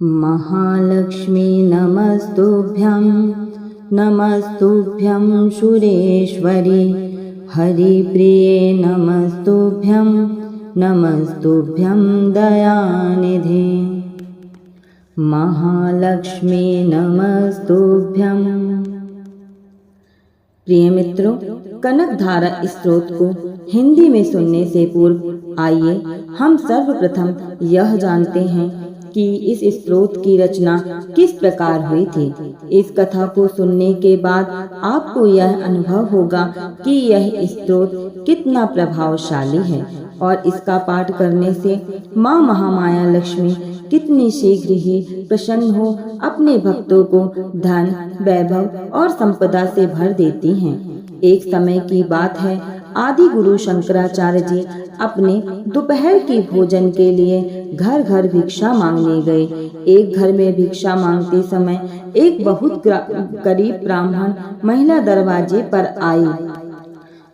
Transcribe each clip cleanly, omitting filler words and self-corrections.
महालक्ष्मी नमस्तुभ्यं नमस्तुभ्यं सुरेश्वरी हरिप्रिये नमस्तुभ्यं नमस्तुभ्यं दयानिधे। महालक्ष्मी नमस्तुभ्यं। प्रिय मित्रों, कनकधारा स्तोत्र को हिंदी में सुनने से पूर्व आइए हम सर्वप्रथम यह जानते हैं कि इस स्तोत्र की रचना किस प्रकार हुई थी। इस कथा को सुनने के बाद आपको यह अनुभव होगा कि यह स्तोत्र कितना प्रभावशाली है और इसका पाठ करने से माँ महामाया लक्ष्मी कितनी शीघ्र ही प्रसन्न हो अपने भक्तों को धन, वैभव और संपदा से भर देती हैं। एक समय की बात है, आदि गुरु शंकराचार्य जी अपने दोपहर की भोजन के लिए घर घर भिक्षा मांगने गए। एक घर में भिक्षा मांगते समय एक बहुत गरीब ब्राह्मण महिला दरवाजे पर आई।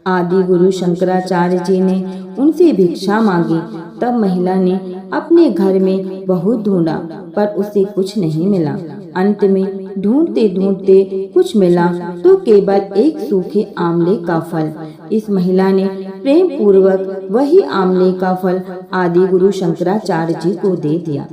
आदि गुरु शंकराचार्य जी ने उनसे भिक्षा मांगी। तब महिला ने अपने घर में बहुत ढूंढा पर उसे कुछ नहीं मिला। अंत में ढूंढते ढूंढते कुछ मिला तो केवल एक सूखे आंवले का फल। इस महिला ने प्रेम पूर्वक वही आंवले का फल आदि गुरु शंकराचार्य जी को दे दिया।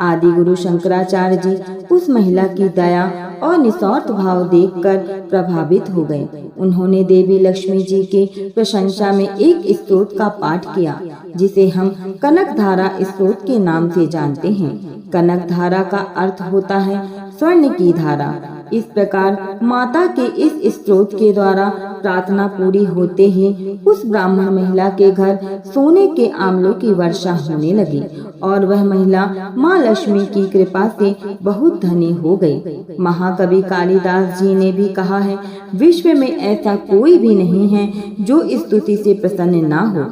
आदि गुरु शंकराचार्य जी उस महिला की दया और निस्वार्थ भाव देखकर प्रभावित हो गए। उन्होंने देवी लक्ष्मी जी की प्रशंसा में एक स्तोत्र का पाठ किया, जिसे हम कनकधारा स्तोत्र के नाम से जानते हैं। कनकधारा का अर्थ होता है स्वर्ण की धारा। इस प्रकार माता के इस स्तोत्र के द्वारा प्रार्थना पूरी होते ही उस ब्राह्मण महिला के घर सोने के आंवलों की वर्षा होने लगी और वह महिला माँ लक्ष्मी की कृपा से बहुत धनी हो गई। महाकवि कालिदास जी ने भी कहा है, विश्व में ऐसा कोई भी नहीं है जो इस स्तुति से प्रसन्न ना हो।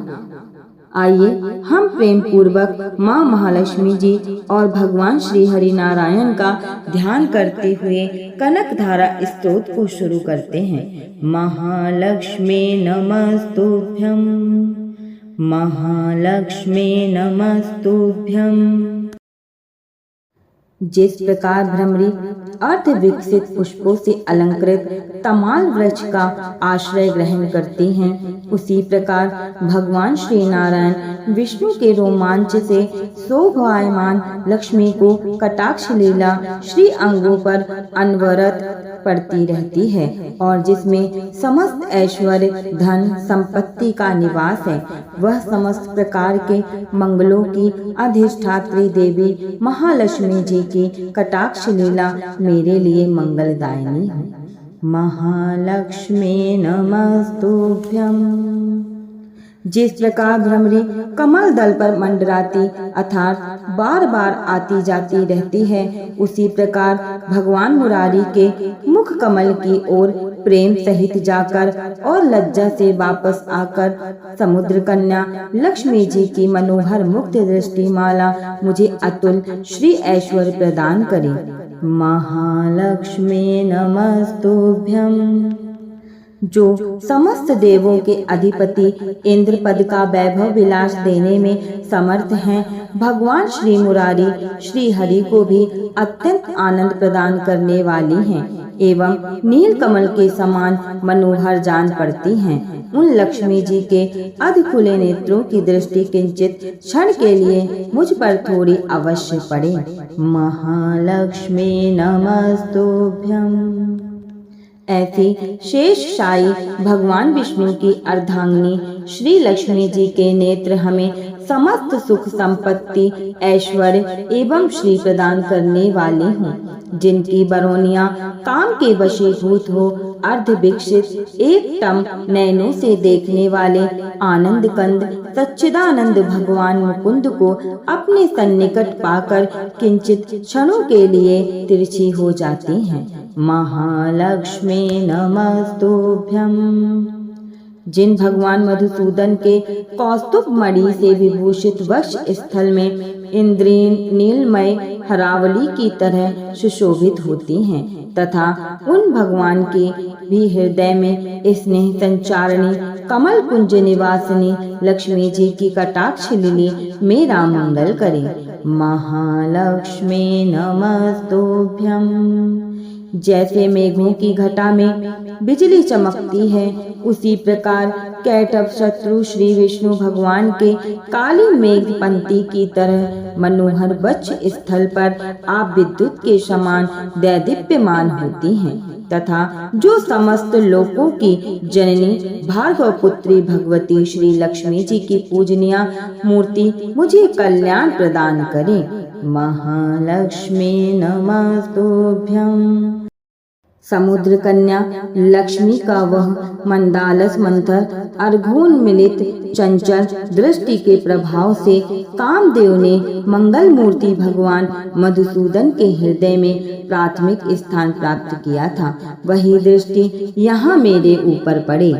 आइए हम प्रेम पूर्वक माँ महालक्ष्मी जी और भगवान श्री हरि नारायण का ध्यान करते हुए कनकधारा स्तोत्र को शुरू करते हैं। महालक्ष्मी नमस्तुभ्यं, महालक्ष्मी नमस्तुभ्यं। जिस प्रकार भ्रमरी अर्ध विकसित पुष्पों से अलंकृत तमाल वृक्ष का आश्रय ग्रहण करती हैं, उसी प्रकार भगवान श्री नारायण विष्णु के रोमांच से शोभायमान लक्ष्मी को कटाक्ष लीला श्री अंगों पर अनवरत पड़ती रहती है और जिसमें समस्त ऐश्वर्य, धन, संपत्ति का निवास है। वह समस्त प्रकार के मंगलों की अधिष्ठात्री देवी महालक्ष्मी जी की कटाक्ष लीला मेरे लिए मंगलदायिनी है। महालक्ष्मी नमस्तुभ्यं। जिस प्रकार भ्रमरी कमल दल पर मंडराती अर्थात बार बार आती जाती रहती है, उसी प्रकार भगवान मुरारी के मुख कमल की ओर प्रेम सहित जाकर और लज्जा से वापस आकर समुद्र कन्या लक्ष्मी जी की मनोहर मुक्त दृष्टि माला मुझे अतुल श्री ऐश्वर्य प्रदान करे। महालक्ष्मी नमस्तुभ्यं। जो समस्त देवों के अधिपति इंद्र पद का वैभव विलास देने में समर्थ हैं, भगवान श्री मुरारी श्री हरि को भी अत्यंत आनंद प्रदान करने वाली हैं एवं नील कमल के समान मनोहर जान पड़ती हैं। उन लक्ष्मी जी के अध खुले नेत्रों की दृष्टि किंचित क्षण के लिए मुझ पर थोड़ी अवश्य पड़े। महालक्ष्मी नमस्तुभ्यं। ऐसी शेष शाही भगवान विष्णु की अर्धांगिनी श्री लक्ष्मी जी के नेत्र हमें समस्त सुख संपत्ति, ऐश्वर्य एवं श्री प्रदान करने वाली हों। जिनकी बरौनियां काम के वशीभूत हो, अर्ध विकसित एक टम नैनों से देखने वाले आनंद कंद सच्चिदानंद भगवान मुकुंद को अपने सन्निकट पाकर किंचित क्षणों के लिए तिरछी हो जाती हैं। महालक्ष्मी नमस्तुभ्यं। जिन भगवान मधुसूदन के कौस्तुभ मणि से विभूषित वक्ष स्थल में इंद्रिय नीलमय हरावली की तरह सुशोभित होती हैं तथा उन भगवान के भी हृदय में स्नेह संचारणी कमल कुंज निवासिनी लक्ष्मी जी की कटाक्ष लिली मेरा मंगल करे। महालक्ष्मी नमस्तुभ्यं। जैसे मेघों की घटा में बिजली चमकती है, उसी प्रकार कैटभ शत्रु श्री विष्णु भगवान के काली मेघ पंक्ति की तरह मनोहर वक्ष स्थल पर आप विद्युत के समान दैदीप्यमान होती हैं तथा जो समस्त लोकों की जननी भार्गव पुत्री भगवती श्री लक्ष्मी जी की पूजनीय मूर्ति मुझे कल्याण प्रदान करे। महालक्ष्मी नमस्तुभ्यं। समुद्र कन्या लक्ष्मी का वह मंदालस मंथर अर्घोन्मिलित चंचल दृष्टि के प्रभाव से कामदेव ने मंगल मूर्ति भगवान मधुसूदन के हृदय में प्राथमिक स्थान प्राप्त किया था, वही दृष्टि यहाँ मेरे ऊपर पड़े।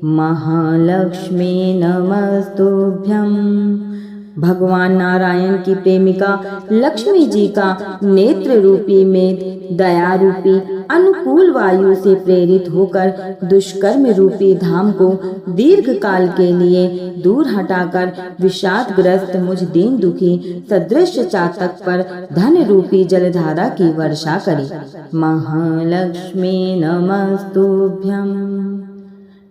महालक्ष्मी नमस्तुभ्यं। भगवान नारायण की प्रेमिका लक्ष्मी जी का नेत्र रूपी मेघ दया रूपी अनुकूल वायु से प्रेरित होकर दुष्कर्म रूपी धाम को दीर्घ काल के लिए दूर हटाकर विषादग्रस्त मुझ दीन दुखी सदृश चातक पर धन रूपी जलधारा की वर्षा करे। महालक्ष्मी नमस्तुभ्यं।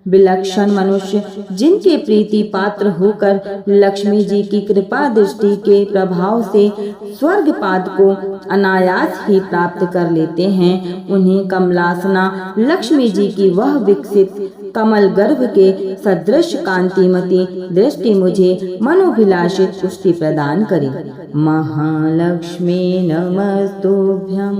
विलक्षण मनुष्य जिनके प्रीति पात्र होकर लक्ष्मी जी की कृपा दृष्टि के प्रभाव से स्वर्ग पाद को अनायास ही प्राप्त कर लेते हैं, उन्हें कमलासना लक्ष्मी जी की वह विकसित कमल गर्भ के सदृश कांतिमती दृष्टि मुझे मनोभिलाषित पुष्टि प्रदान करे। महालक्ष्मी नमस्तुभ्यं।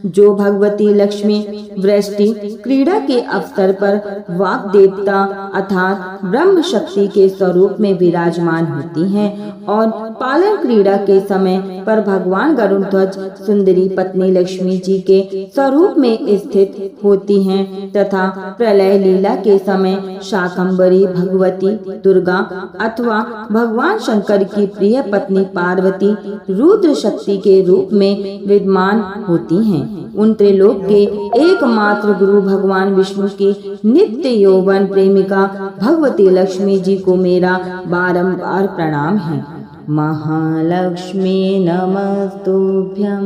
जो भगवती लक्ष्मी वृष्टि क्रीड़ा के अवसर पर वाक देवता अर्थात ब्रह्म शक्ति के स्वरूप में विराजमान होती हैं और पालन क्रीड़ा के समय पर भगवान गरुड़ध्वज सुंदरी पत्नी लक्ष्मी जी के स्वरूप में स्थित होती हैं तथा प्रलय लीला के समय शाकंभरी भगवती दुर्गा अथवा भगवान शंकर की प्रिय पत्नी पार्वती रुद्र शक्ति के रूप में विद्यमान होती हैं। उन त्रिलोक के एकमात्र गुरु भगवान विष्णु की नित्य यौवन प्रेमिका भगवती लक्ष्मी जी को मेरा बारंबार प्रणाम है। महालक्ष्मी नमस्तुभ्यं।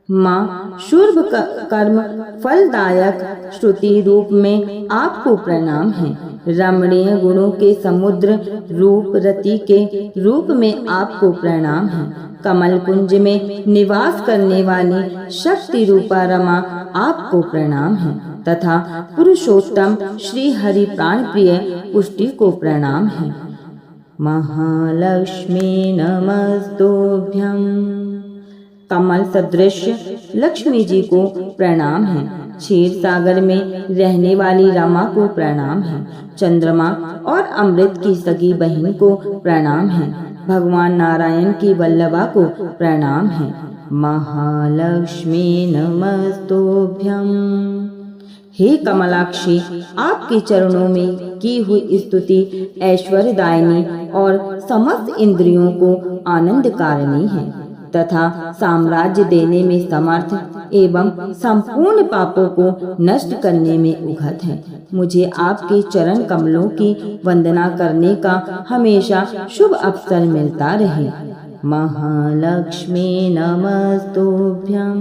माँ शुभ कर्म फलदायक श्रुति रूप में आपको प्रणाम है। रमणीय गुणों के समुद्र रूप रति के रूप में आपको प्रणाम है। कमल कुंज में निवास करने वाली शक्ति रूपा रमा आपको प्रणाम है तथा पुरुषोत्तम श्री हरि प्राण प्रिय पुष्टि को प्रणाम है। महालक्ष्मी नमस्तुभ्यं। कमल सदृश लक्ष्मी जी को प्रणाम है। क्षीर सागर में रहने वाली रमा को प्रणाम है। चंद्रमा और अमृत की सगी बहन को प्रणाम है। भगवान नारायण की वल्लभा को प्रणाम है। महालक्ष्मी नमस्तुभ्यं। हे कमलाक्षी, आपके चरणों में की हुई स्तुति ऐश्वर्यदायिनी और समस्त इंद्रियों को आनंद कारिणी है तथा साम्राज्य देने में समर्थ एवं संपूर्ण पापों को नष्ट करने में उघत है। मुझे आपके चरण कमलों की वंदना करने का हमेशा शुभ अवसर मिलता रहे। महालक्ष्मी नमस्तुभ्यं।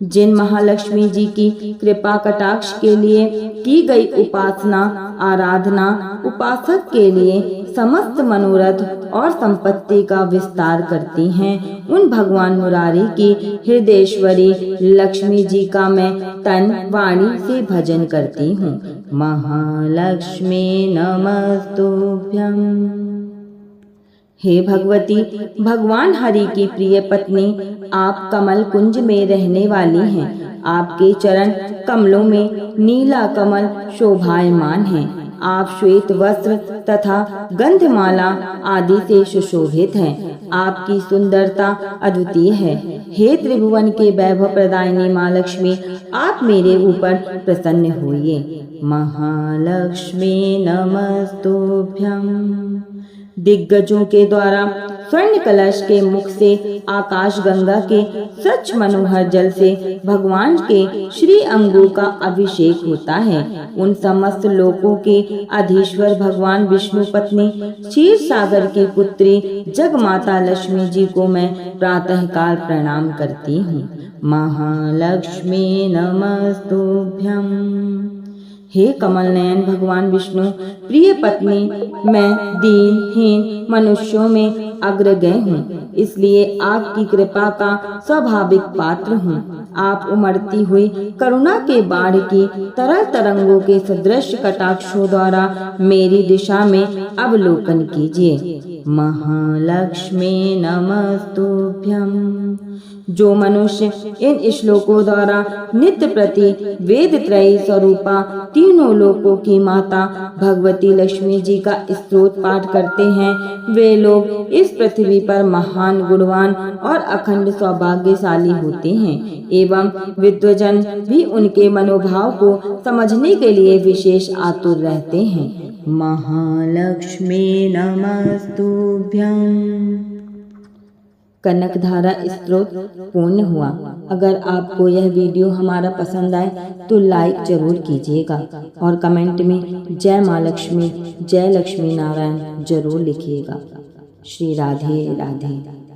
जिन महालक्ष्मी जी की कृपा कटाक्ष के लिए की गई उपासना आराधना उपासक के लिए समस्त मनोरथ और संपत्ति का विस्तार करती हैं, उन भगवान मुरारी की हृदयेश्वरी लक्ष्मी जी का मैं तन वाणी से भजन करती हूँ। महालक्ष्मी नमस्तुभ्यं। हे भगवती, भगवान हरि की प्रिय पत्नी, आप कमल कुंज में रहने वाली हैं। आपके चरण कमलों में नीला कमल शोभायमान है। आप श्वेत वस्त्र तथा गंधमाला आदि से सुशोभित हैं। आपकी सुंदरता अद्वितीय है। हे त्रिभुवन के वैभव प्रदायिनी माँ लक्ष्मी, आप मेरे ऊपर प्रसन्न होइए। महालक्ष्मी नमस्तुभ्यं। दिग्गजों के द्वारा स्वर्ण कलश के मुख से आकाश गंगा के स्वच्छ मनोहर जल से भगवान के श्री अंगों का अभिषेक होता है। उन समस्त लोकों के अधीश्वर भगवान विष्णु पत्नी क्षीर सागर की पुत्री जगमाता लक्ष्मी जी को मैं प्रातःकाल प्रणाम करती हूँ। महालक्ष्मी नमस्तुभ्यं। हे कमल नयन भगवान विष्णु प्रिय पत्नी, मैं दीनहीन मनुष्यों में अग्रगण्य हूँ, इसलिए आपकी कृपा का स्वाभाविक पात्र हूँ। आप उमड़ती हुई करुणा के बाढ़ की तरल तरंगों के सदृश कटाक्षों द्वारा मेरी दिशा में अवलोकन कीजिए। महालक्ष्मी नमस्तुभ्यं। जो मनुष्य इन श्लोकों द्वारा नित्य प्रति वेद त्रयी स्वरूपा तीनों लोकों की माता भगवती लक्ष्मी जी का स्तोत्र पाठ करते हैं, वे लोग इस पृथ्वी पर महान गुणवान और अखंड सौभाग्यशाली होते हैं एवं विद्वजन भी उनके मनोभाव को समझने के लिए विशेष आतुर रहते हैं। महालक्ष्मी नमस्तुभ्यं। कनकधारा स्तोत्र पूर्ण हुआ। अगर आपको यह वीडियो हमारा पसंद आए तो लाइक जरूर कीजिएगा और कमेंट में जय माँ लक्ष्मी, जय लक्ष्मी नारायण जरूर लिखिएगा। श्री राधे राधे।